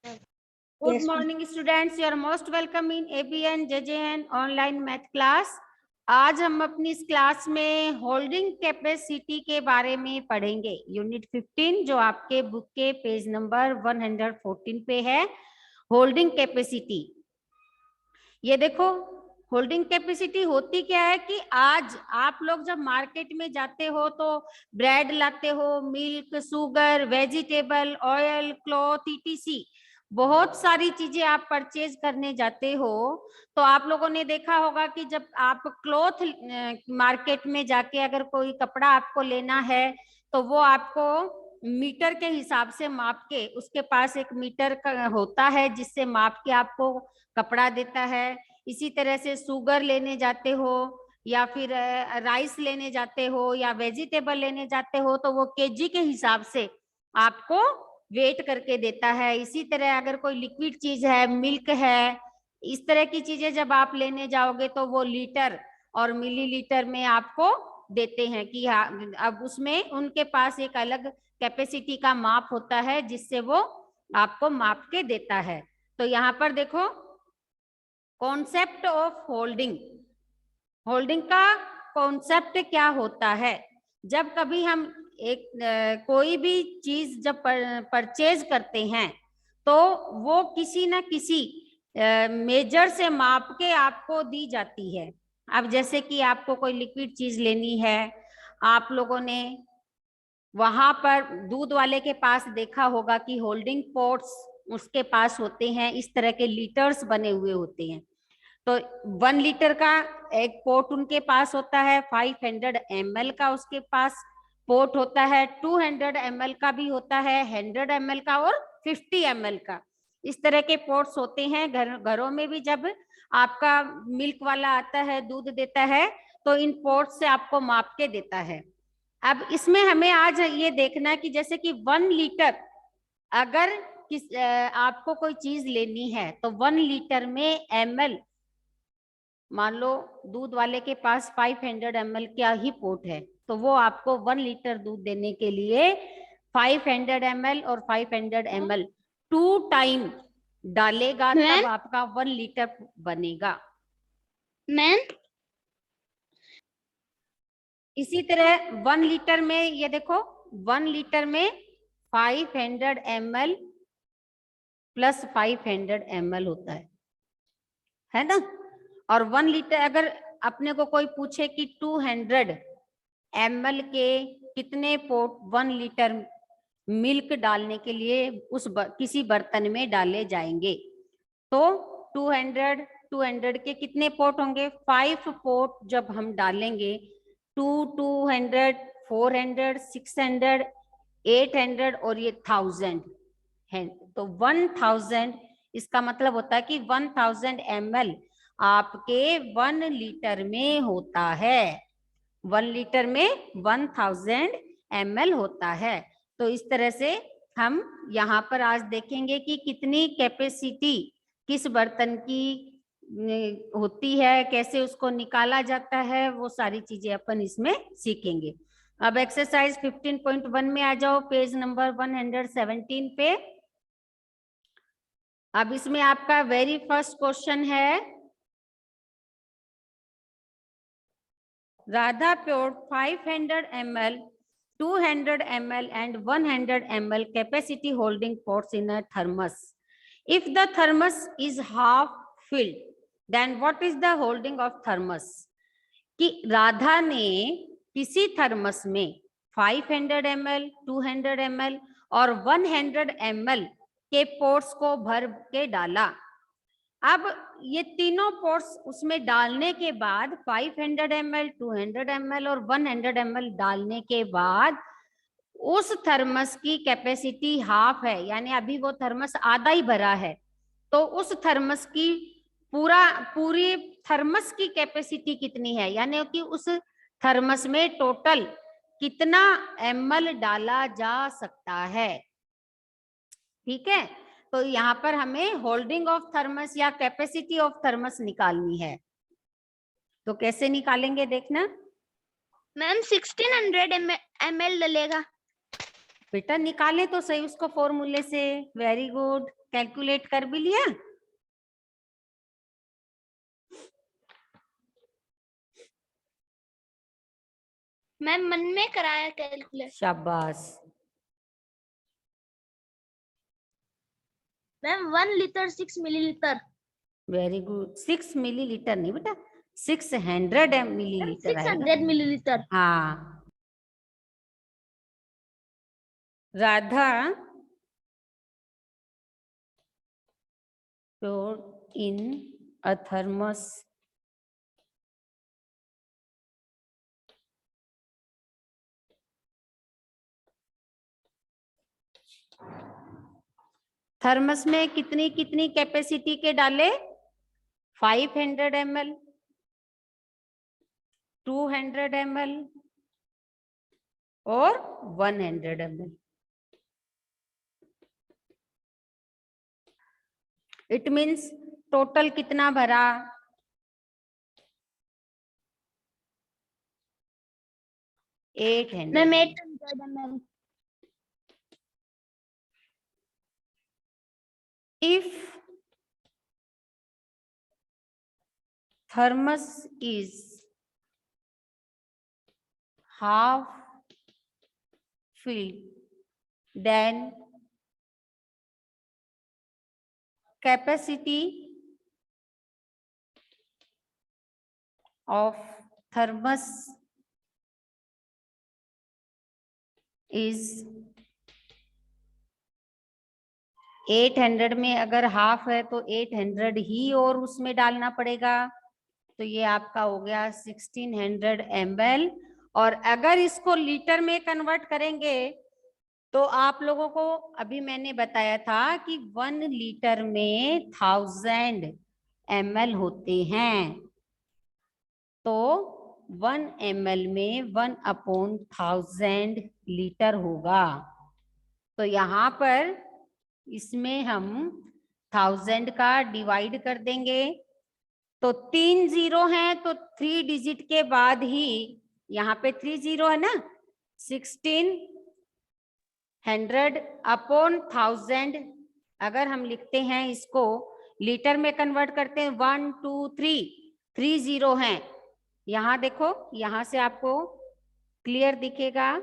Good morning students, you are most welcome in ABN JJN online math class. आज हम अपनी इस class में होल्डिंग कैपेसिटी के बारे में पढ़ेंगे। यूनिट 15 जो आपके बुक के पेज नंबर 114 पे है, होल्डिंग कैपेसिटी। ये देखो, होल्डिंग कैपेसिटी होती क्या है कि आज आप लोग जब मार्केट में जाते हो तो ब्रेड लाते हो, milk, sugar, vegetable, oil, cloth, etc बहुत सारी चीजें आप परचेज करने जाते हो। तो आप लोगों ने देखा होगा कि जब आप क्लॉथ मार्केट में जाके अगर कोई कपड़ा आपको लेना है तो वो आपको मीटर के हिसाब से माप के, उसके पास एक मीटर का होता है जिससे माप के आपको कपड़ा देता है। इसी तरह से शुगर लेने जाते हो या फिर राइस लेने जाते हो या वेजिटेबल लेने जाते हो तो वो केजी के हिसाब से आपको वेट करके देता है। इसी तरह अगर कोई लिक्विड चीज है, मिल्क है, इस तरह की चीजें जब आप लेने जाओगे तो वो लीटर और मिलीलीटर में आपको देते हैं कि हाँ, अब उसमें उनके पास एक अलग कैपेसिटी का माप होता है जिससे वो आपको माप के देता है। तो यहाँ पर देखो, कॉन्सेप्ट ऑफ होल्डिंग, होल्डिंग का कॉन्सेप्ट क्या होता है। जब कभी हम एक कोई भी चीज जब परचेज करते हैं तो वो किसी ना किसी मेजर से माप के आपको दी जाती है। अब जैसे कि आपको कोई लिक्विड चीज लेनी है, आप लोगों ने वहां पर दूध वाले के पास देखा होगा कि होल्डिंग पॉट्स उसके पास होते हैं, इस तरह के लीटर्स बने हुए होते हैं। तो 1 लीटर का एक पोर्ट उनके पास होता है, 500 ml का उसके पास पोर्ट होता है, 200 ml का भी होता है, 100 ml का और 50 ml का। इस तरह के पोर्ट्स होते हैं। घरों में भी जब आपका मिल्क वाला आता है, दूध देता है, तो इन पोर्ट्स से आपको माप के देता है। अब इसमें हमें आज ये देखना है कि जैसे कि 1 लीटर अगर आपको कोई चीज लेनी है तो 1 लीटर में ml, मान लो दूध वाले के पास 500 ml का ही पोर्ट है तो वो आपको 1 लीटर दूध देने के लिए 500 ml और 500 ml 2 टाइम डालेगा, तब आपका 1 लीटर बनेगा। मैम इसी तरह 1 लीटर में ये देखो, 1 लीटर में 500 ml प्लस 500 ml होता है ना। और 1 लीटर अगर अपने को कोई पूछे कि 200 ml के कितने पोर्ट 1 लीटर मिल्क डालने के लिए उस किसी बर्तन में डाले जाएंगे, तो 200 के कितने पोर्ट होंगे, 5 पोर्ट जब हम डालेंगे, 200, 400, 600, 800 और ये 1000 है। तो 1000 इसका मतलब होता है कि 1000 ml आपके 1 लीटर में होता है। 1 लीटर में 1000 ml होता है। तो इस तरह से हम यहाँ पर आज देखेंगे कि कितनी कैपेसिटी किस बर्तन की होती है, कैसे उसको निकाला जाता है, वो सारी चीजें अपन इसमें सीखेंगे। अब एक्सरसाइज 15.1 में आ जाओ, पेज नंबर 117 पे। अब इसमें आपका वेरी फर्स्ट क्वेश्चन है, Radha poured 500 ml, 200 ml and 100 ml capacity holding pots in a thermos. If the thermos is half filled, then what is the holding of thermos? कि राधा ने किसी थर्मस में 500 ml, 200 ml और 100 ml के ports को भर के डाला। अब ये तीनों पोर्ट्स उसमें डालने के बाद 500 ml, 200 ml और 100 ml डालने के बाद उस थर्मस की कैपेसिटी हाफ है, यानी अभी वो थर्मस आधा ही भरा है। तो उस थर्मस की पूरी थर्मस की कैपेसिटी कितनी है, यानी कि उस थर्मस में टोटल कितना ml डाला जा सकता है। ठीक है, तो यहाँ पर हमें होल्डिंग ऑफ थर्मस या कैपेसिटी ऑफ थर्मस निकालनी है। तो कैसे निकालेंगे देखना। Ma'am 1600 ml डलेगा। बेटा निकाले तो सही उसको फॉर्मूले से। वेरी गुड, कैलकुलेट कर भी लिया। मैम मन में कराया कैलकुलेट। शाबाश। Ma'am 1 litre 6 millilitre. Very good, 6 millilitre नहीं बेटा, 600 मिलीलीटर आएगा। 600 मिलीलीटर। हाँ Radha, poured in a thermos thermos में कितनी कितनी कैपेसिटी के डाले? 500 ml, 200 ml और 100 ml। इट मीन्स टोटल कितना भरा? 800 ma'am ml। 800 ml। If thermos is half filled, then capacity of thermos is 800 में अगर हाफ है तो 800 ही और उसमें डालना पड़ेगा। तो ये आपका हो गया 1600 ml। और अगर इसको लीटर में कन्वर्ट करेंगे तो आप लोगों को अभी मैंने बताया था कि 1 लीटर में 1000 ml होते हैं। तो 1 ml में 1/1000 लीटर होगा। तो यहाँ पर इसमें हम 1000 का डिवाइड कर देंगे। तो 3 जीरो हैं तो 3 डिजिट के बाद ही, यहाँ पे 3 जीरो है ना, 1600/1000। अगर हम लिखते हैं इसको लीटर में कन्वर्ट करते हैं 1 2 3 जीरो हैं। यहाँ देखो, यहाँ से आपको क्लियर दिखेगा।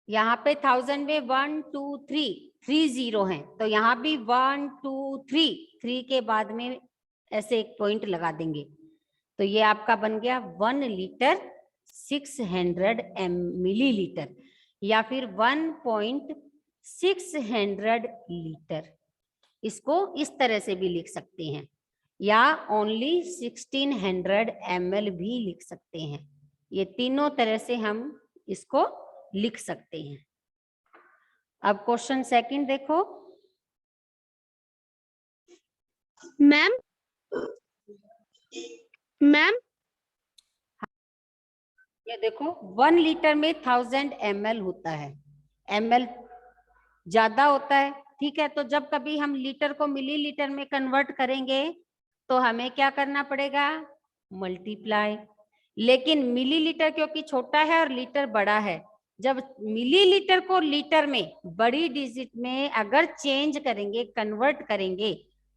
यहाँ पे 1000 में 1 2 3 जीरो हैं, तो यहाँ भी 1 2 3 के बाद में ऐसे एक पॉइंट लगा देंगे। तो ये आपका बन गया 1 लीटर 600 मिलीलीटर या फिर 1.600 लीटर। इसको इस तरह से भी लिख सकते हैं या ओनली 1600 ml भी लिख सकते हैं। ये तीनों तरह से हम इसको लिख सकते हैं। अब क्वेश्चन सेकंड देखो। मैम ये देखो 1 लीटर में 1000 ml होता है। ml ज्यादा होता है, ठीक है। तो जब कभी हम लीटर को मिलीलीटर में कन्वर्ट करेंगे तो हमें क्या करना पड़ेगा? मल्टीप्लाई। लेकिन मिलीलीटर क्योंकि छोटा है और लीटर बड़ा है, जब मिलीलीटर को लीटर में बड़ी डिजिट में अगर चेंज करेंगे, कन्वर्ट करेंगे,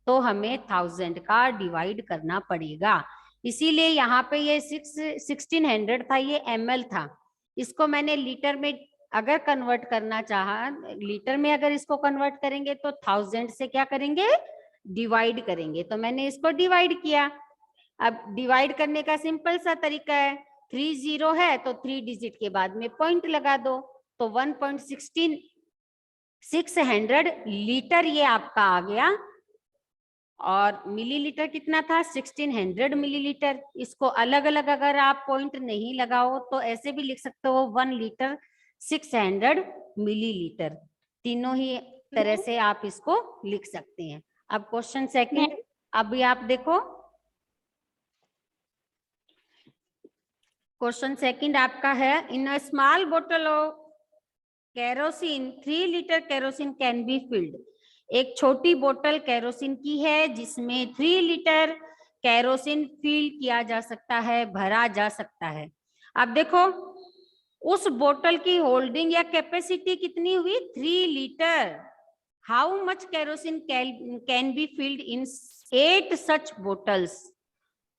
तो हमें 1000 का डिवाइड करना पड़ेगा। इसीलिए यहाँ पे ये 1600 था, ये ml था। इसको मैंने लीटर में अगर कन्वर्ट करना चाहा, लीटर में अगर इसको कन्वर्ट करेंगे तो 1000 से क्या करेंगे? डिवाइड करेंगे। तो मैंने इसको डिवाइड किया। अब डिवाइड करने का सिंपल सा तरीका है, 3 जीरो है तो 3 डिजिट के बाद में पॉइंट लगा दो। तो 1.600 लीटर ये आपका आ गया। और मिलीलीटर कितना था? 1600 मिलीलीटर। इसको अलग अलग अगर आप पॉइंट नहीं लगाओ तो ऐसे भी लिख सकते हो 1 लीटर 600 मिलीलीटर। तीनों ही तरह से आप इसको लिख सकते हैं। अब क्वेश्चन सेकंड, अभी आप देखो क्वेश्चन सेकंड आपका है, इन अ स्मॉल बोतल of kerosene 3 litre kerosene can be filled. एक छोटी बोतल केरोसिन की है जिसमें 3 लीटर केरोसिन फिल किया जा सकता है, भरा जा सकता है। अब देखो उस बोतल की होल्डिंग या कैपेसिटी कितनी हुई? 3 litre. How much kerosene can be filled in 8 such bottles?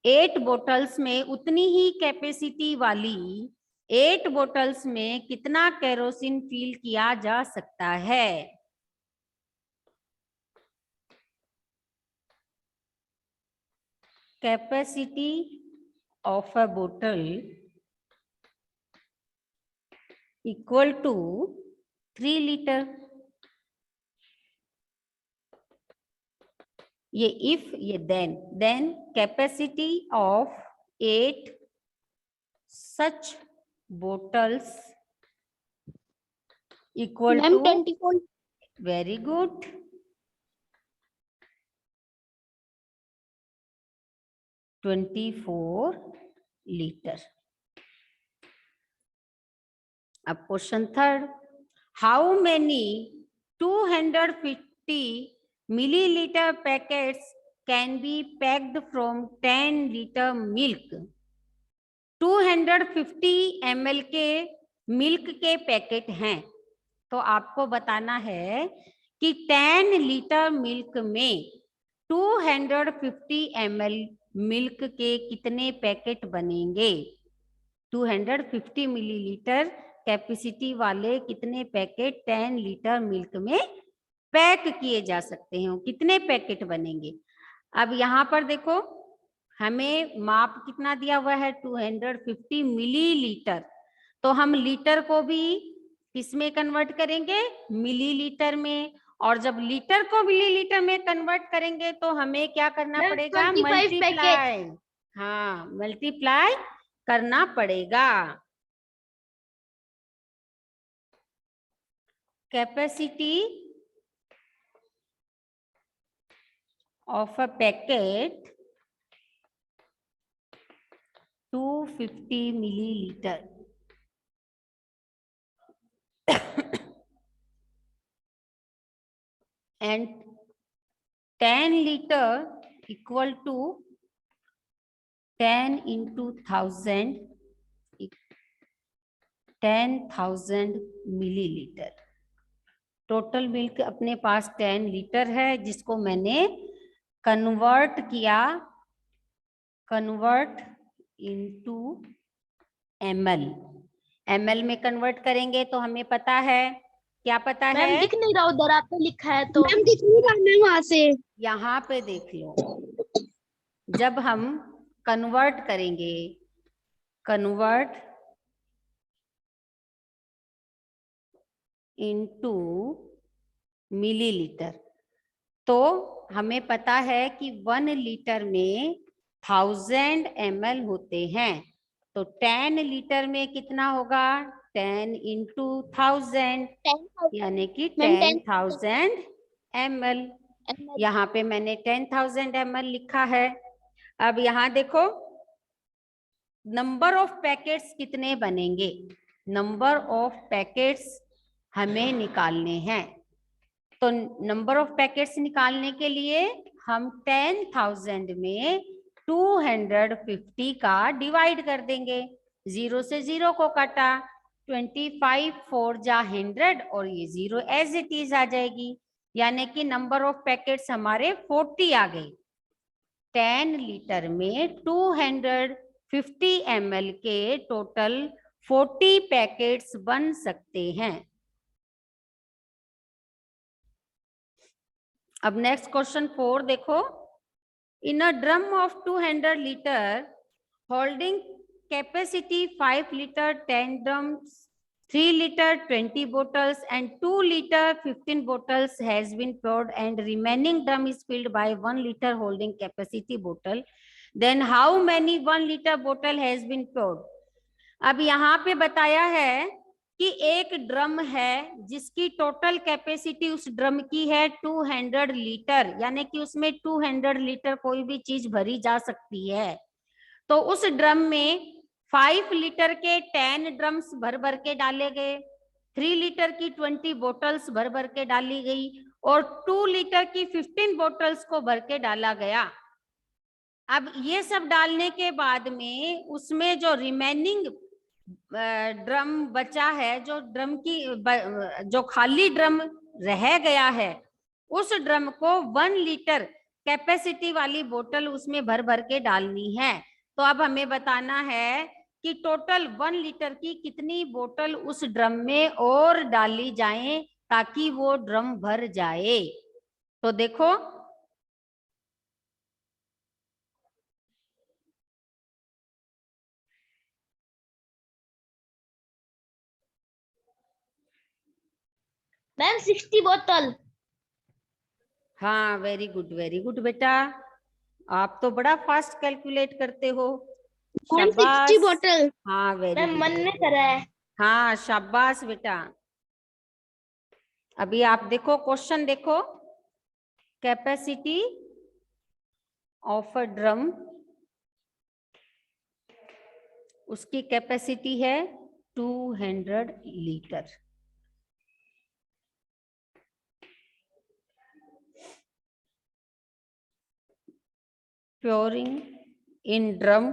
8 bottles में उतनी ही कैपेसिटी वाली 8 बोटल्स में कितना केरोसिन फिल किया जा सकता है? कैपेसिटी ऑफ अ बोतल इक्वल टू 3 लीटर। ये इफ, ये then capacity of 8 such bottles equal ma'am to, 24। Very good, 24 litre. अब question third, how many 250 milliliter packets can be packed from 10 litre milk? 250 ml के milk के packet हैं, तो आपको बताना है कि 10 लीटर मिल्क में 250 ml मिल्क के कितने पैकेट बनेंगे? 250 मिलीलीटर कैपेसिटी वाले कितने पैकेट 10 लीटर मिल्क में पैक किए जा सकते हैं? कितने पैकेट बनेंगे? अब यहाँ पर देखो, हमें माप कितना दिया हुआ है? 250 मिलीलीटर। तो हम लीटर को भी किसमें कन्वर्ट करेंगे? मिलीलीटर में। और जब लीटर को मिलीलीटर में कन्वर्ट करेंगे तो हमें क्या करना पड़ेगा? 25 पैकेट। मल्टीप्लाई। हाँ, मल्टीप्लाई करना पड़ेगा। Capacity of a packet 250 milliliter and 10 liter equal to 10 into 1000, 10,000 millilitre. Total milk अपने पास 10 लीटर है, जिसको मैंने कन्वर्ट किया, कन्वर्ट इनटू ml। ml में कन्वर्ट करेंगे तो हमें पता है, क्या पता है? मैम दिख नहीं रहा, उधर आपने लिखा है तो। मैम दिख नहीं रहा मैम वहां से। यहाँ पे देख लो, जब हम कन्वर्ट करेंगे, कन्वर्ट इनटू मिलीलीटर, तो हमें पता है कि 1 लीटर में 1000 ml होते हैं। तो 10 लीटर में कितना होगा? 10 इंटू 1000, यानी कि 10,000 ml। यहाँ पे मैंने 10,000 ml लिखा है। अब यहाँ देखो, नंबर ऑफ पैकेट्स कितने बनेंगे? नंबर ऑफ पैकेट्स हमें निकालने हैं। तो नंबर ऑफ पैकेट्स निकालने के लिए हम 10,000 में 250 का डिवाइड कर देंगे। 0 से 0 को काटा, 25 4 जा 100 और ये 0 एज इट इज आ जाएगी, यानी कि नंबर ऑफ पैकेट्स हमारे 40 आ गए। 10 लीटर में 250 ml के टोटल 40 पैकेट्स बन सकते हैं। अब नेक्स्ट क्वेश्चन 4 देखो, in a drum of 200 litre holding capacity 5 litre 10 drums, 3 liter 20 bottles and 2 liter 15 bottles has been poured and remaining drum is filled by 1 liter holding capacity bottle, then how many 1 liter bottle has been poured? अब यहाँ पे बताया है कि एक drum है जिसकी total capacity उस ड्रम की है 200 लीटर, यानी कि उसमें 200 लीटर कोई भी चीज भरी जा सकती है। तो उस ड्रम में 5 लीटर के 10 ड्रम्स भर भर के डाले गए, 3 लीटर की 20 बोतल्स भर भर के डाली गई और 2 लीटर की 15 बोतल्स को भर के डाला गया। अब ये सब डालने के बाद में उसमें जो रिमेनिंग ड्रम बचा है, जो ड्रम की जो खाली ड्रम रह गया है, उस ड्रम को 1 लीटर कैपेसिटी वाली बोतल उसमें भर भर के डालनी है। तो अब हमें बताना है कि टोटल 1 लीटर की कितनी बोतल उस ड्रम में और डाली जाए ताकि वो ड्रम भर जाए। तो देखो, मैम 60 बोतल। हाँ, वेरी गुड बेटा, आप तो बड़ा फास्ट कैलकुलेट करते हो। मैम 60 शाबाश। बोतल। हाँ, वेरी मैम गुड। मन में करा है। हाँ, शाबाश बेटा। अभी आप देखो, क्वेश्चन देखो, कैपेसिटी ऑफ अ ड्रम, उसकी कैपेसिटी है 200 litre. pouring in drum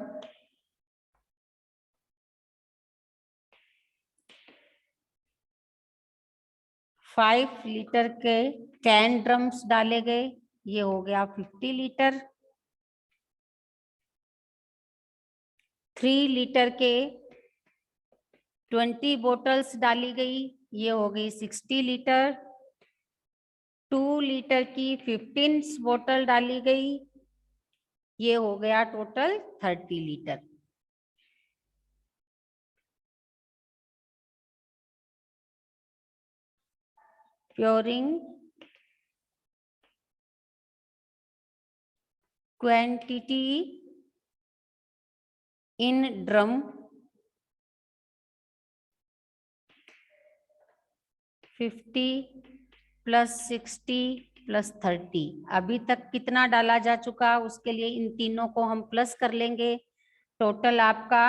5 litre के 10 ड्रम्स डाले गए, ये हो गया 50 लीटर। 3 लीटर के 20 बोतल्स डाली गई, ये हो गई 60 लीटर। 2 लीटर की 15 बोतल डाली गई, ये हो गया total 30 litre. pouring quantity in drum 50 plus 60 plus 30। अभी तक कितना डाला जा चुका, उसके लिए इन तीनों को हम प्लस कर लेंगे। टोटल आपका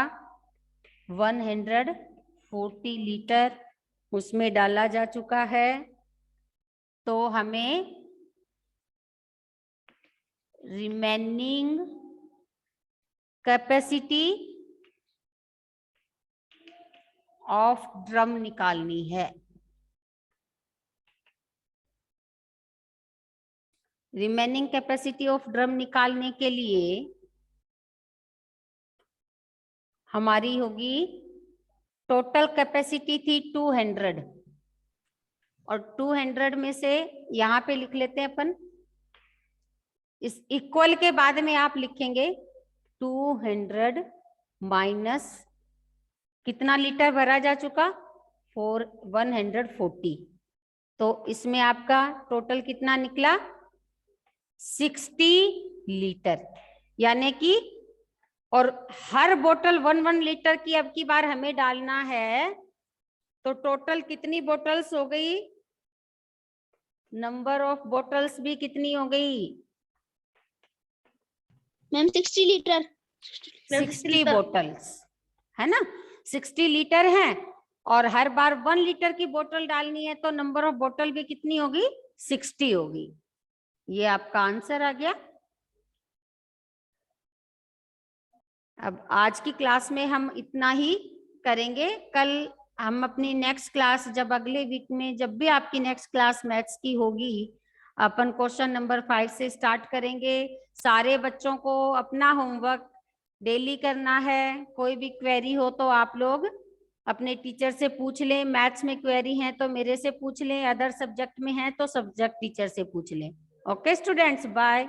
140 लीटर उसमें डाला जा चुका है। तो हमें रिमेनिंग कैपेसिटी ऑफ ड्रम निकालनी है। रिमेनिंग कैपेसिटी ऑफ ड्रम निकालने के लिए हमारी होगी, टोटल कैपेसिटी थी 200 और 200 में से यहाँ पे लिख लेते हैं अपन, इस इक्वल के बाद में आप लिखेंगे 200 माइनस कितना लीटर भरा जा चुका, 140। तो इसमें आपका टोटल कितना निकला, 60 लीटर। यानी कि, और हर बोतल 1 लीटर की अब की बार हमें डालना है, तो टोटल कितनी बोतल्स हो गई, नंबर ऑफ बोतल्स भी कितनी हो गई मैम 60 लीटर। 60 बोतल्स है ना, 60 लीटर है और हर बार 1 लीटर की बोतल डालनी है, तो नंबर ऑफ बोतल भी कितनी होगी, 60 होगी। ये आपका आंसर आ गया। अब आज की क्लास में हम इतना ही करेंगे। कल हम अपनी नेक्स्ट क्लास, जब अगले वीक में जब भी आपकी नेक्स्ट क्लास मैथ्स की होगी, अपन क्वेश्चन नंबर 5 से स्टार्ट करेंगे। सारे बच्चों को अपना होमवर्क डेली करना है। कोई भी क्वेरी हो तो आप लोग अपने टीचर से पूछ लें। मैथ्स में क्वेरी है तो मेरे से पूछ लें, अदर सब्जेक्ट में है तो सब्जेक्ट टीचर से पूछ लें। Okay students, bye.